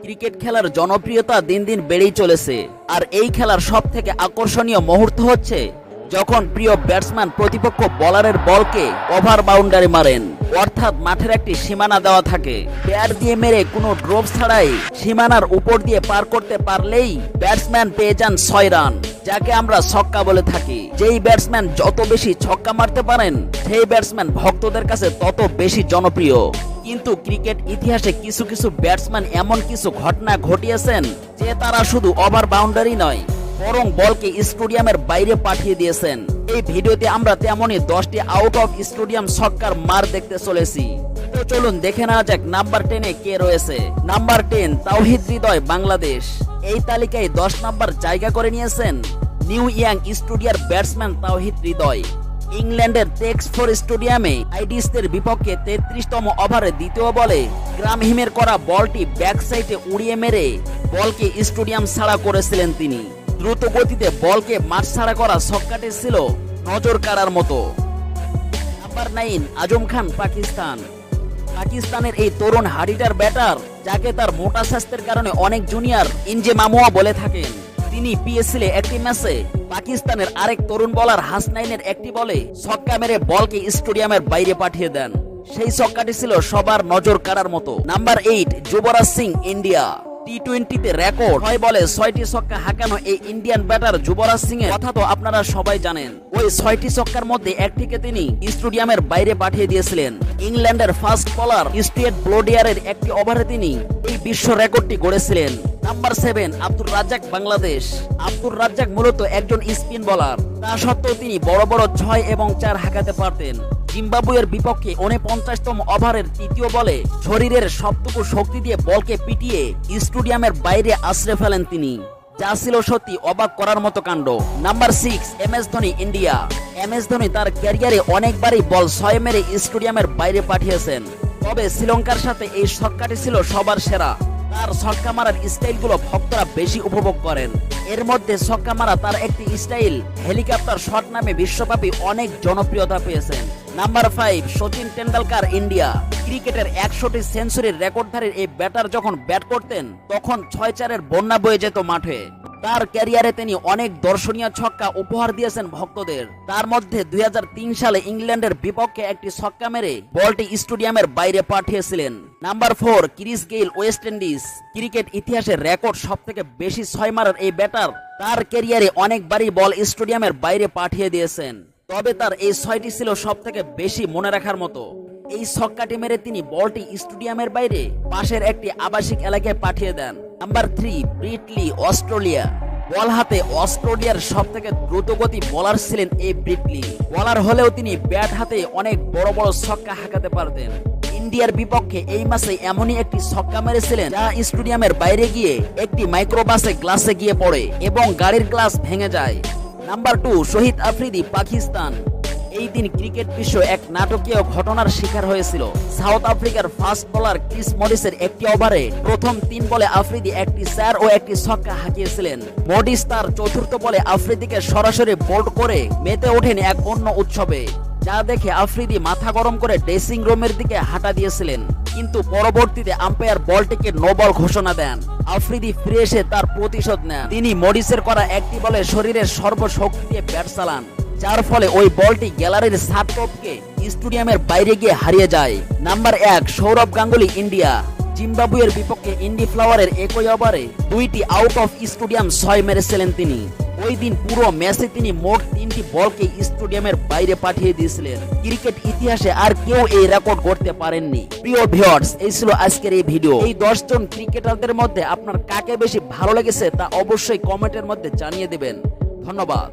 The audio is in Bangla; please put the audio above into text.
ক্রিকেট খেলার জনপ্রিয়তা দিন দিন বেড়েই চলেছে। আর এই খেলার সব থেকে আকর্ষণীয় মুহূর্ত হচ্ছে যখন প্রিয় ব্যাটসম্যান প্রতিপক্ষ বলারের বলকে ওভার বাউন্ডারি মারেন, অর্থাৎ মাঠের একটি সীমানা দেওয়া থাকে। ব্যাট দিয়ে মেরে কোনো ড্রপ ছাড়াই সীমানার উপর দিয়ে পার করতে পারলেই ব্যাটসম্যান পেয়ে যান 6 রান, যাকে আমরা ছক্কা বলে থাকি। যেই ব্যাটসম্যান যত বেশি ছক্কা মারতে পারেন সেই ব্যাটসম্যান ভক্তদের কাছে তত বেশি জনপ্রিয়। কিন্তু ক্রিকেট ইতিহাসে কিছু কিছু ব্যাটসম্যান এমন কিছু ঘটনা ঘটিয়েছেন যে তারা শুধু ওভার বাউন্ডারি নয়, বরং বলকে স্টেডিয়ামের বাইরে পাঠিয়ে দিয়েছেন। এই ভিডিওতে আমরা তেমনই 10টি আউট অফ স্টেডিয়াম ছক্কার মার দেখতে চলেছি। তো চলুন দেখে নেওয়া যাক নাম্বার 10-এ কে রয়েছে। নাম্বার 10, তাওহিদ হৃদয়, বাংলাদেশ। এই তালিকায় 10 নম্বর জায়গা করে নিয়েছেন new York স্টেডিয়ার batsman Towhid Hridoy. ইংল্যান্ডের টেক্সফোর স্টেডিয়ামে আইডিসদের বিপক্ষে 33তম ওভারে দ্বিতীয় বলে গ্রামহিমের করা বলটি ব্যাক সাইডে উড়িয়ে মেরে বলকে স্টেডিয়াম ছাড়া করেছিলেন তিনি। দ্রুত গতিতে বলকে মাঠ ছাড়া করা ছক্কাটি ছিল নজর কাড়ার মতো। নাম্বার 9, আজম খান, পাকিস্তান। পাকিস্তানের এই তরুণ হাডিটার ব্যাটার, যাকে তার মোটা স্বাস্থ্যের কারণে অনেক জুনিয়র ইনজে মামুয়া বলে থাকেন, তিনি পিএসএল একটি ম্যাচে পাকিস্তানের আরেক তরুণ বোলার হাসনাইনের একটি বলে ছক্কা মেরে বলকে স্টেডিয়ামের বাইরে পাঠিয়ে দেন। সেই ছক্কাটি ছিল সবার নজর কাড়ার মতো। Number 8, Yuvraj Singh, India. টি-20তে record 6 বলে 6টি ছক্কা হাঁকানো এই ইন্ডিয়ান ব্যাটার যুবরাজ সিং এর কথা তো আপনারা সবাই জানেন। ওই 6টি ছক্কার মধ্যে একটিকে তিনি স্টেডিয়ামের বাইরে পাঠিয়ে দিয়েছিলেন। ইংল্যান্ডের ফাস্ট বোলার স্টুয়ার্ট ব্রডিয়ারের একটি ওভারে তিনি এই বিশ্ব রেকর্ডটি গড়েছিলেন। নাম্বার 7, আব্দুর রাজ্জাক, বাংলাদেশ। আব্দুর রাজ্জাক মূলত একজন স্পিন বোলার, তা সত্ত্বেও তিনি বড় বড় 6 এবং 4 হাঁকাতে পারতেন। জিম্বাবুয়ের বিপক্ষে 49তম ওভারের তৃতীয় বলে শরীরের সবটুকু শক্তি দিয়ে বলকে পিটিয়ে স্টেডিয়ামের বাইরে আছড়ে ফেলেন তিনি, যা ছিল সত্যি অবাক করার মতো কাণ্ড। Number 6, MS Dhoni, India. MS Dhoni তার ক্যারিয়ারে অনেকবারই বল 6 মেরে স্টেডিয়ামের বাইরে পাঠিয়েছেন, তবে শ্রীলঙ্কার সাথে এই ছক্কাটি ছিল সবার সেরা। তার ছক্কা মারার স্টাইলগুলো ভক্তরা বেশি উপভোগ করেন। এর মধ্যে ছক্কা মারা তার একটি স্টাইল হেলিকপ্টার শট নামে বিশ্বব্যাপী অনেক জনপ্রিয়তা পেয়েছেন। Number 5, Sachin Tendulkar, India. ক্রিকেটের 100টি সেঞ্চুরির রেকর্ডধারীর এই ব্যাটার যখন ব্যাট করতেন তখন 6-4-এর বন্যা বয়ে যেত মাঠে। তার ক্যারিয়ারে তিনি অনেক দর্শনীয় ছক্কা উপহার দিয়েছেন ভক্তদের। তার মধ্যে 2003 সালে ইংল্যান্ডের বিপক্ষে একটি ছক্কা মেরে বলটি স্টেডিয়ামের বাইরে পাঠিয়েছিলেন। Number 4, Chris Gayle, West Indies. Cricket ইতিহাসের রেকর্ড সবথেকে বেশি 6 মারার এই ব্যাটার তার ক্যারিয়ারে অনেকবারই বল স্টেডিয়ামের বাইরে পাঠিয়ে দিয়েছেন, তবে তার এই 6টি ছিল সবথেকে বেশি মনে রাখার মতো। এই ছক্কাটি মেরে তিনি বলটি স্টেডিয়ামের বাইরে পাশের একটি আবাসিক এলাকায় পাঠিয়ে দেন। নাম্বার 3, ব্রিট লি, অস্ট্রেলিয়া। বল হাতে অস্ট্রেলিয়ার সবথেকে দ্রুতগতি বোলার ছিলেন এই ব্রিট লি। বোলার হলেও তিনি ব্যাট হাতে অনেক বড় বড় ছক্কা হাঁকাতে পারতেন। ইন্ডিয়ার বিপক্ষে এই ম্যাচে এমনই একটি ছক্কা মেরেছিলেন যা স্টেডিয়ামের বাইরে গিয়ে একটি মাইক্রোবাসে গ্লাসে গিয়ে পড়ে এবং গাড়ির গ্লাস ভেঙে যায়। নাম্বার 2, শহীদ আফ্রিদি, পাকিস্তান। এই দিন ক্রিকেট বিশ্ব এক নাটকীয় ঘটনার শিকার হয়েছিল। সাউথ আফ্রিকার ফাস্ট বোলার ক্রিস মরিসের একটি ওভারে প্রথম 3 বলে আফ্রিদি একটি 4 ও একটি ছক্কা হাঁকিয়েছিলেন। মরিস তার চতুর্থ বলে আফ্রিদিকে সরাসরি বোল্ড করে মেতে ওঠেন এক অন্য উৎসবে, যা দেখে আফ্রিদি মাথা গরম করে ড্রেসিং রুমের দিকে হাঁটা দিয়েছিলেন। কিন্তু পরবর্তীতে আম্পায়ার বলটিকে নো বল ঘোষণা দেন। আফ্রিদি ফিরে এসে তার প্রতিশোধ নেন। তিনি মরিসের করা একটি বলে শরীরের সর্বশক্তি দিয়ে ব্যাট চালান, যার ফলে ওই বলটি গ্যালারির ছাদ টপকে স্টেডিয়ামের বাইরে গিয়ে হারিয়ে যায়। Number 1, Sourav Ganguly, India. জিম্বাবুয়ের বিপক্ষে ইন্ডি ফ্লাওয়ারের একই ওভারে 2টি আউট অফ স্টেডিয়াম 6 মেরেছিলেন তিনি। ওই দিন পুরো ম্যাচে তিনি মোট 3টি বলকে স্টেডিয়ামের বাইরে পাঠিয়ে দিয়েছিলেন। ক্রিকেট ইতিহাসে আর কেউ এই রেকর্ড করতে পারেননি। প্রিয় ভিউয়ার্স, এই ছিল আজকের এই ভিডিও। এই 10 জন ক্রিকেটারদের মধ্যে আপনার কাকে বেশি ভালো লেগেছে তা অবশ্যই কমেন্টের মধ্যে জানিয়ে দিবেন। ধন্যবাদ।